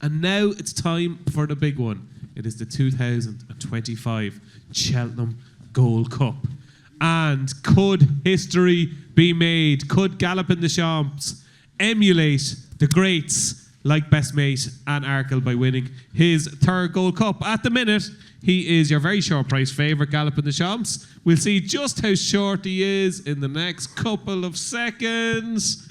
And now it's time for the big one. It is the 2025 Cheltenham Gold Cup. And could history be made? Could Galopin Des Champs emulate the greats like Best Mate and Arkle by winning his third Gold Cup? At the minute, he is your very short price favourite, Galopin Des Champs. We'll see just how short he is in the next couple of seconds.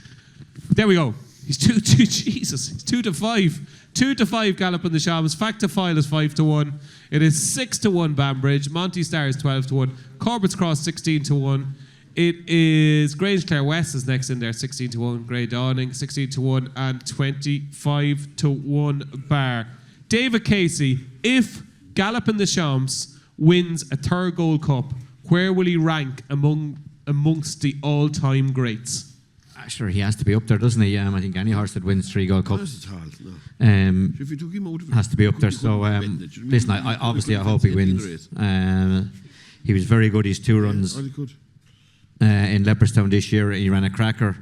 There we go. He's 2 to 5. 2 to 5 Galopin Des Champs. Fact to file is 5 to 1. It is 6 to 1 Banbridge. Monty Star is 12 to 1. Corbett's Cross 16 to 1. It is Grange Clare West is next in there, 16 to 1. Grey Dawning 16 to 1 and 25 to 1 Bar. David Casey, if Galopin Des Champs wins a third Gold Cup, where will he rank amongst the all-time greats? Sure, he has to be up there, doesn't he? I think any horse that wins 3 Gold Cups has to be up there. So, listen, I hope he wins. He was very good. His 2 runs in Leopardstown this year. He ran a cracker.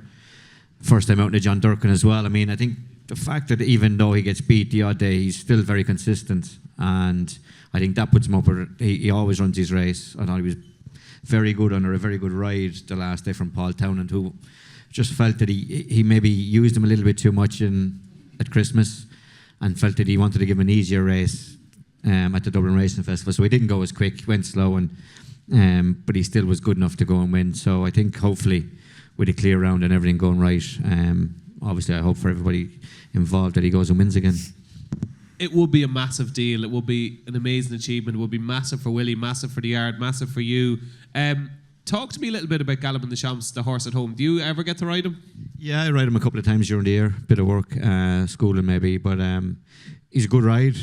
First time out in the John Durkin as well. I mean, I think the fact that even though he gets beat the odd day, he's still very consistent. And I think that puts him up. He always runs his race. I thought he was very good under a very good ride the last day from Paul Townend, who just felt that he maybe used him a little bit too much at Christmas and felt that he wanted to give him an easier race at the Dublin Racing Festival. So he didn't go as quick, went slow, but he still was good enough to go and win. So I think hopefully with a clear round and everything going right, obviously I hope for everybody involved that he goes and wins again. It will be a massive deal. It will be an amazing achievement. It will be massive for Willie, massive for the yard, massive for you. Talk to me a little bit about Galopin Des Champs, the horse at home. Do you ever get to ride him? Yeah, I ride him a couple of times during the year. Bit of work, schooling maybe, but he's a good ride.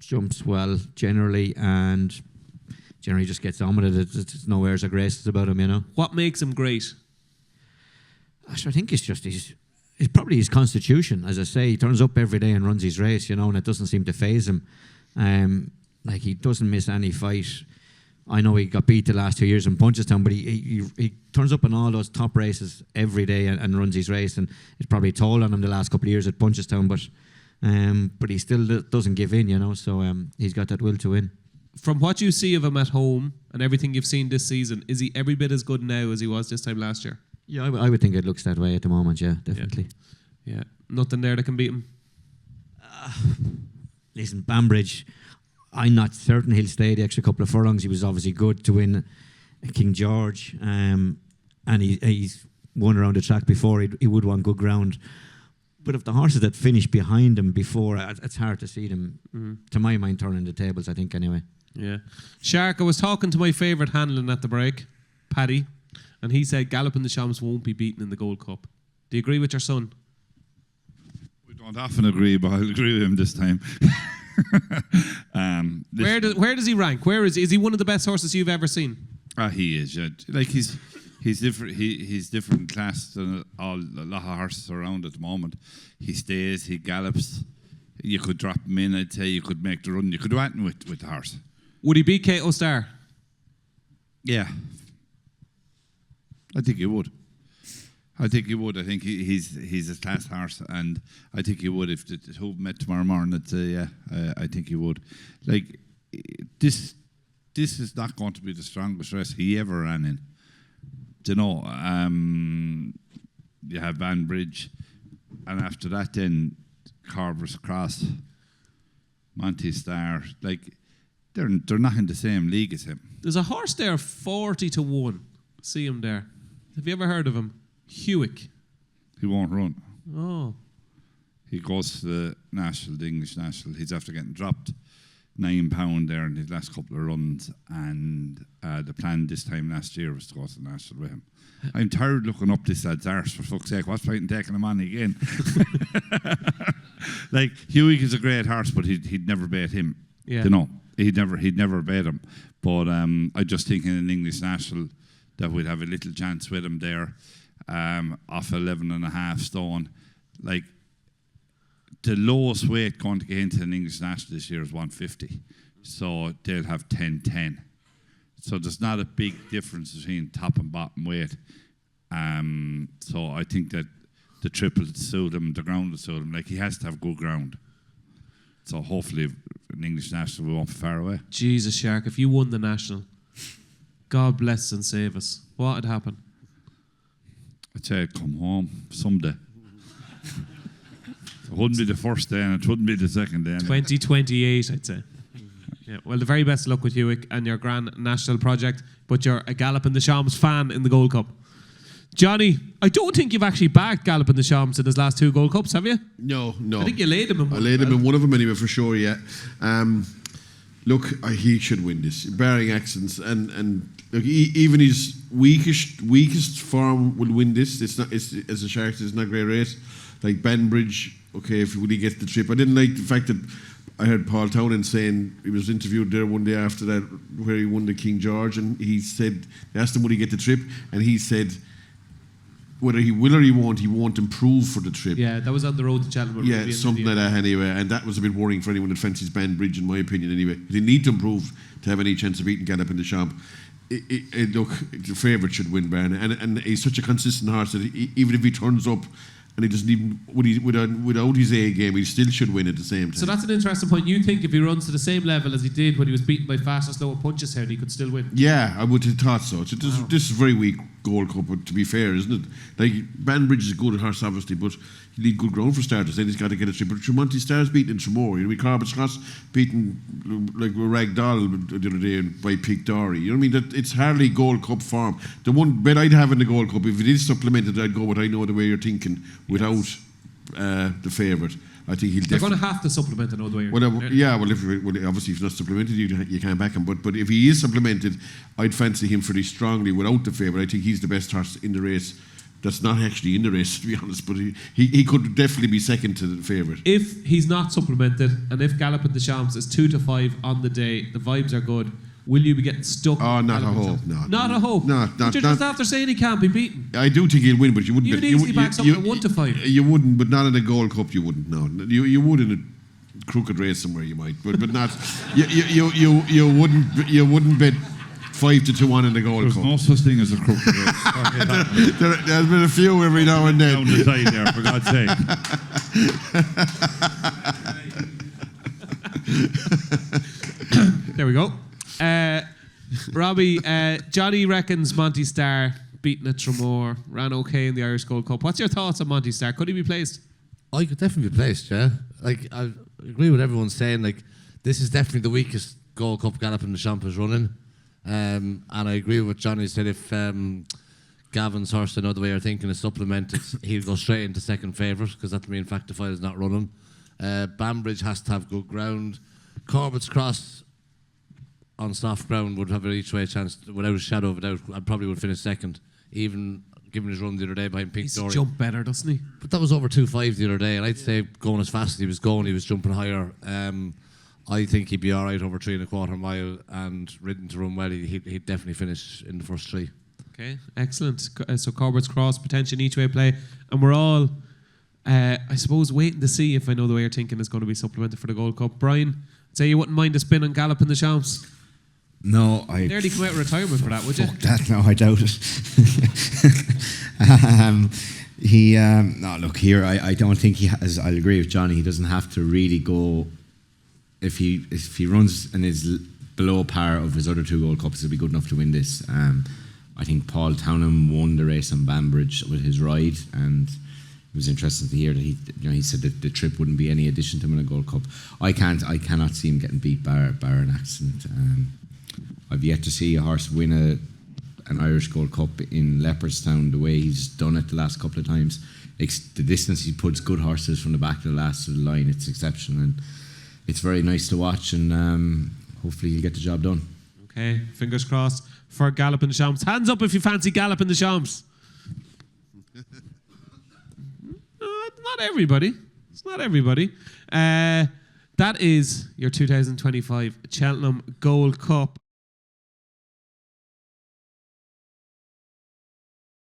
Jumps well generally, and generally just gets on with it. There's no airs or graces about him, you know. What makes him great? I think it's probably his constitution. As I say, he turns up every day and runs his race, you know, and it doesn't seem to faze him. Like he doesn't miss any fight. I know he got beat the last 2 years in Punchestown, but he turns up in all those top races every day and runs his race, and it's probably told on him the last couple of years at Punchestown, but he still doesn't give in, you know, so he's got that will to win. From what you see of him at home and everything you've seen this season, is he every bit as good now as he was this time last year? Yeah, I would think it looks that way at the moment, yeah, definitely. Yeah. Nothing there that can beat him? Listen, Banbridge, I'm not certain he'll stay the extra couple of furlongs. He was obviously good to win King George, and he's won around the track before. He would want good ground. But if the horses that finished behind him before, it's hard to see them, to my mind, turning the tables, I think, anyway. Yeah. Shark, I was talking to my favourite Hanlon at the break, Paddy, and he said Galopin Des Champs won't be beaten in the Gold Cup. Do you agree with your son? We don't often agree, but I'll agree with him this time. Where does he rank? Where is he one of the best horses you've ever seen? He is. Yeah. Like he's different. He's different class than a lot of horses around at the moment. He stays. He gallops. You could drop him in. I'd say you could make the run. You could do anything with the horse. Would he beat Kato Star? Yeah, I think he would. I think he's a class horse, and I think he would if the two met tomorrow morning. I think he would. Like this is not going to be the strongest race he ever ran in. Do you know? You have Banbridge, and after that, then Corbett's Cross, Monty Star. Like they're not in the same league as him. There's a horse there, 40 to 1. See him there. Have you ever heard of him? Hewick. He won't run. Oh. He goes to the English National. He's after getting dropped £9 there in his last couple of runs, and the plan this time last year was to go to the National with him. I'm tired looking up this lad's arse, for fuck's sake. What's point in taking him on again? Like, Hewick is a great horse, but he'd never bet him. Yeah. You know, he'd never bet him. But I just think in an English National that we'd have a little chance with him there, off 11.5 stone. Like, the lowest weight going to get into an English National this year is 150. So they'll have 10-10. So there's not a big difference between top and bottom weight. So I think that the triple to suit him, the ground to suit him. Like, he has to have good ground. So hopefully an English national, we won't be far away. Jesus, Shark, if you won the national, God bless and save us. What would happen? I'd say I'd come home someday. It wouldn't be the first day and it wouldn't be the second day. 2028, I'd say. Yeah, well, the very best of luck with you and your grand national project, but you're a Galopin Des Champs fan in the Gold Cup. Johnny, I don't think you've actually backed Galopin Des Champs in his last 2 Gold Cups, have you? No. I think you laid him in one. I laid him in one of them anyway, for sure, yeah. Look, he should win this, barring accidents. And look, even his weakest form will win this. It's as a Sharks, it's not a great race. Like Banbridge, okay, if he gets the trip. I didn't like the fact that I heard Paul Townend saying, he was interviewed there one day after that where he won the King George, and he said, they asked him would he get the trip, and he said whether he will or he won't improve for the trip. Yeah, that was on the road to Cheltenham. Yeah, something like that anyway, and that was a bit worrying for anyone that fancies Banbridge, in my opinion anyway. They need to improve to have any chance of beating Galopin Des Champ. Look, the favourite should win, Baron, and he's such a consistent horse that even if he turns up and he doesn't even, without his A game, he still should win at the same time. So that's an interesting point. You think if he runs to the same level as he did when he was beaten by fast and slower punches here, he could still win? Yeah, I would have thought so. This is very weak Gold Cup, to be fair, isn't it? Like, Banbridge is a good horse, obviously, but you need good ground for starters. Then he's got to get a trip. But Tremonti Star's beaten in Tremor. You know, Corbett Scott's beaten like Ragdoll the other day by Peak Dory. You know what I mean? That it's hardly Gold Cup form. The one bet I'd have in the Gold Cup, if it is supplemented, I'd go with I Know the Way You're Thinking without the favourite. I think he'll. They're going to have to supplement another way. Obviously if it's not supplemented, you can't back him. But if he is supplemented, I'd fancy him pretty strongly without the favourite. I think he's the best horse in the race. That's not actually in the race, to be honest, but he could definitely be second to the favourite. If he's not supplemented, and if Galopin Des Champs is 2 to 5 on the day, the vibes are good. Will you be getting stuck? Oh, not a hope. No, not a hope. No, but you're just after saying he can't be beaten. I do think he'll win, but you wouldn't. You'd easily back something at 1 to 5. You wouldn't, but not in a Gold Cup. You wouldn't. No, you would in a crooked race somewhere. You might, but not. You wouldn't bet 5 to 2 on in the Gold Cup. There's no such thing as a crooked race. There's been a few every now and then. Down the side there, for God's sake. There we go. Robbie, Johnny reckons Monty Starr beaten at Tremor, ran okay in the Irish Gold Cup. What's your thoughts on Monty Starr? Could he be placed? I could definitely be placed, yeah. Like, I agree with everyone saying, like, this is definitely the weakest Gold Cup Galopin Des Champ is running. And I agree with what Johnny said. If Gavin's horse, Another Way You're Thinking, is supplemented, he'll go straight into second favourite, because that means Factify is not running. Banbridge has to have good ground. Corbett's Cross on soft ground would have an each way chance, without a shadow of a doubt. I probably would finish second, even given his run the other day behind Pink Dory. He's jumped better, doesn't he? But that was over 2.5 the other day, and I'd say going as fast as he was going, he was jumping higher. I think he'd be all right over 3.25 mile, and ridden to run well, he'd definitely finish in the first 3. Okay, excellent. So Corbett's Cross, potential each way play, and we're all, I suppose, waiting to see if I Know the Way You're Thinking is going to be supplemented for the Gold Cup. Brian, I'd say you wouldn't mind a spin on Galopin Des Champs. No, I nearly come out of retirement for that, would you? Fuck that, no, I doubt it. No, look here. I don't think he has. I'll agree with Johnny. He doesn't have to really go. If he runs and is below par of his other 2 Gold Cups, he'll be good enough to win this. I think Paul Townend won the race on Banbridge with his ride, and it was interesting to hear that he said that the trip wouldn't be any addition to him in a Gold Cup. I cannot see him getting beat bar an accident. I've yet to see a horse win an Irish Gold Cup in Leopardstown the way he's done it the last couple of times. The distance he puts good horses from the back to the last to the line, it's exceptional, and it's very nice to watch, and hopefully he'll get the job done. Okay, fingers crossed for Galopin Des Champs. Hands up if you fancy Galopin Des Champs. Not everybody. It's not everybody. That is your 2025 Cheltenham Gold Cup.